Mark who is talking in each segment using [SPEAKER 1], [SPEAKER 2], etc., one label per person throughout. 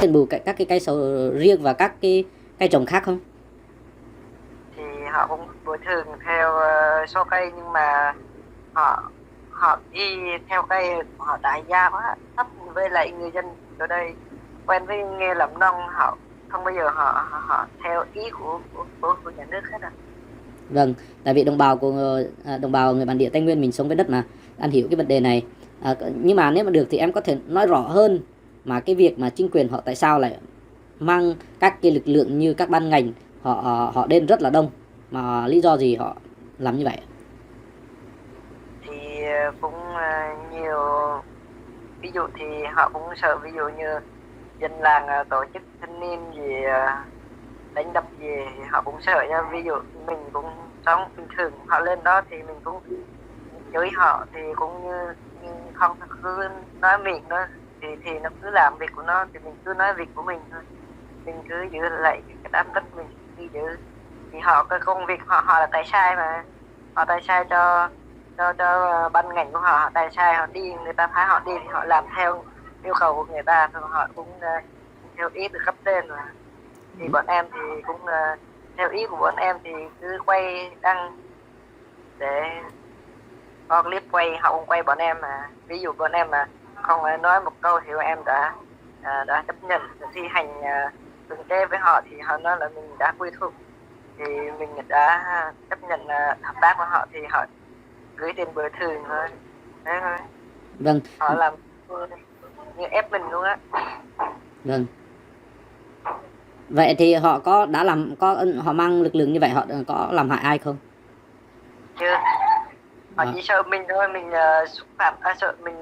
[SPEAKER 1] đền bù các cái cây sầu riêng và các cái cây trồng khác không?
[SPEAKER 2] Thì họ cũng bồi thường theo số cây, nhưng mà họ họ đi theo cây họ đại gia quá thấp, với lại người dân ở đây quen với nghề làm nông, họ không bao giờ họ theo ý của nhà nước hết.
[SPEAKER 1] Vâng, tại vì đồng bào người bản địa Tây Nguyên mình sống với đất mà, anh hiểu cái vấn đề này. Nhưng mà nếu mà được thì em có thể nói rõ hơn mà cái việc mà chính quyền họ tại sao lại mang các cái lực lượng như các ban ngành họ họ đến rất là đông, mà lý do gì họ làm như vậy?
[SPEAKER 2] Thì cũng nhiều ví dụ, thì họ cũng sợ ví dụ như dân làng tổ chức thanh niên gì đánh đập gì, họ cũng sợ nha. Ví dụ mình cũng sống bình thường, họ lên đó thì mình cũng chửi họ, thì cũng như không cứ nói miệng đó, thì nó cứ làm việc của nó, thì mình cứ nói việc của mình thôi, mình cứ giữ lại cái đám đất mình cứ giữ. Thì họ cái công việc họ là tại sai mà, họ tại sai cho ban ngành của họ tại sai, họ đi người ta phá họ đi thì họ làm theo yêu cầu của người ta, rồi họ cũng theo ý từ cấp trên mà. Thì bọn em thì cũng theo ý của bọn em thì cứ quay đăng để có clip quay, họ cũng quay bọn em mà. Ví dụ bọn em mà không nói một câu thì bọn em đã chấp nhận thi hành cưỡng chế với họ, thì họ nói là mình đã quy thuận, thì mình đã chấp nhận hợp tác với họ, thì họ gửi tiền bồi thường thôi. Đấy thôi.
[SPEAKER 1] Vâng,
[SPEAKER 2] Họ làm như ép mình luôn á.
[SPEAKER 1] vâng. Vậy thì họ họ mang lực lượng như vậy họ có làm hại ai không?
[SPEAKER 2] Chứ họ chỉ sợ mình thôi, mình xúc phạm, sợ mình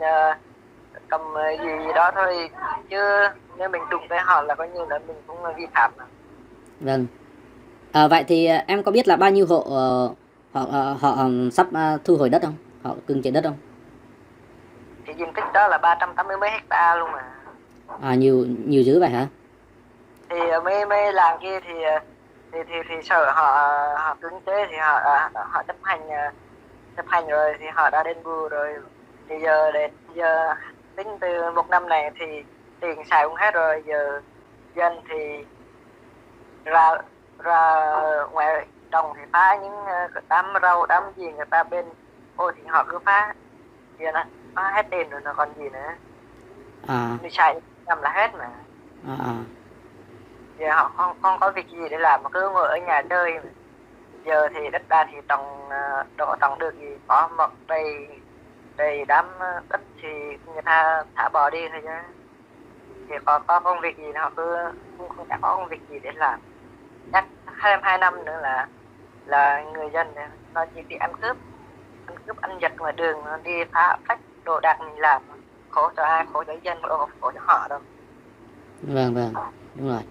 [SPEAKER 2] cầm gì đó thôi, chứ nếu mình đụng tới họ là coi như là mình cũng vi phạm mà.
[SPEAKER 1] Vâng. Vậy thì em có biết là bao nhiêu hộ họ sắp thu hồi đất không? Họ cưỡng chế đất không?
[SPEAKER 2] Thì diện tích đó là 380 mấy hecta luôn mà.
[SPEAKER 1] Nhiều nhiều dữ vậy hả?
[SPEAKER 2] Thì mấy làng kia thì sợ họ họ cưỡng chế, thì họ chấp hành rồi, thì họ đã đền bù rồi. Thì giờ tính từ một năm này thì tiền xài cũng hết rồi, giờ dân thì ra ra ngoài đồng thì phá những đám rau đám gì người ta bên ô, thì họ cứ phá, giờ nó phá hết tiền rồi nó còn gì nữa. Đi xài năm là hết mà. Giờ họ không có việc gì để làm mà cứ ngồi ở nhà chơi mà. Giờ thì đất đai thì trồng đổ trồng được gì, có mọc đầy đầy đám đất thì người ta thả bỏ đi thôi chứ. Thì có công việc gì họ cứ không có công việc gì để làm. Chắc thêm 2 năm nữa là người dân nó chỉ đi ăn cướp ăn giật ngoài đường, nó đi phá phách đồ đạc mình làm, khổ cho ai, khổ cho dân, khổ cho họ đâu.
[SPEAKER 1] Vâng, vâng, đúng rồi.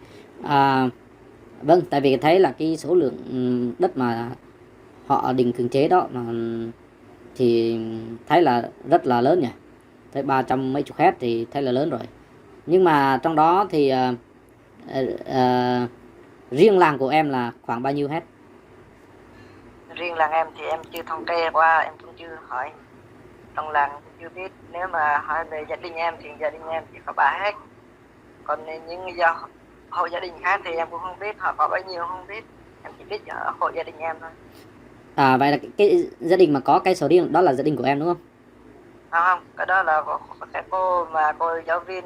[SPEAKER 1] Vâng, tại vì thấy là cái số lượng đất mà họ định cưỡng chế đó mà thì thấy là rất là lớn nhỉ. Thấy 300 mấy chục héc thì thấy là lớn rồi. Nhưng mà trong đó thì riêng làng của em là khoảng bao nhiêu héc?
[SPEAKER 2] Riêng làng em thì em chưa thống kê qua, em cũng chưa hỏi trong làng, chưa biết. Nếu mà hỏi về gia đình em thì gia đình em chỉ có 3 héc, còn những hộ gia đình khác thì em cũng không biết họ có bao nhiêu, không biết. Em chỉ biết ở hộ gia đình em thôi.
[SPEAKER 1] Vậy là cái gia đình mà có cây sầu riêng đó là gia đình của em đúng không?
[SPEAKER 2] Không, cái đó là cái cô giáo viên,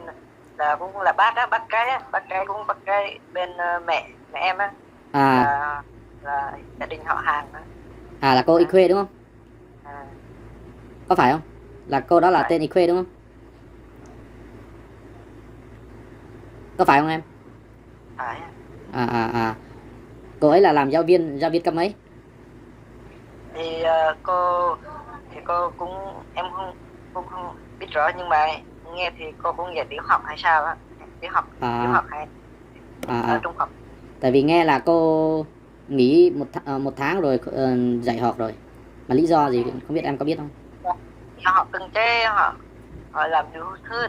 [SPEAKER 2] là cũng là bác á, bác cái cũng bác cái bên mẹ em á. Là gia đình họ hàng đó.
[SPEAKER 1] Là cô Y Khuê đúng không? Có phải không? Là cô đó là
[SPEAKER 2] Phải.
[SPEAKER 1] tên Y Khuê đúng không? Có phải không em?
[SPEAKER 2] Phải.
[SPEAKER 1] Cô ấy là làm giáo viên cấp mấy?
[SPEAKER 2] Thì cô cũng em cũng không biết rõ, nhưng mà nghe thì cô cũng dạy tiểu học hay sao á, tiểu học hay ở trung học.
[SPEAKER 1] Tại vì nghe là cô nghỉ một tháng rồi dạy học rồi, mà lý do gì không biết, em có biết không?
[SPEAKER 2] Họ cưỡng chế, họ làm đủ thứ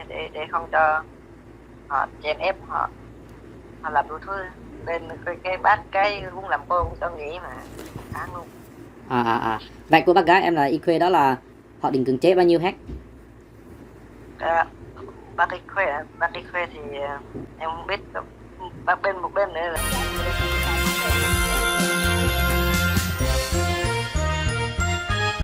[SPEAKER 2] để không cho họ chèn ép họ làm đủ thứ. Bên cái bác cái cũng làm cô cũng cho nghỉ mà tháng luôn.
[SPEAKER 1] Vậy cô bác gái em là Y Khuê đó là họ định cưỡng chế bao nhiêu héc?
[SPEAKER 2] bác ấy khoe thì em không biết, bác bên một bên nữa là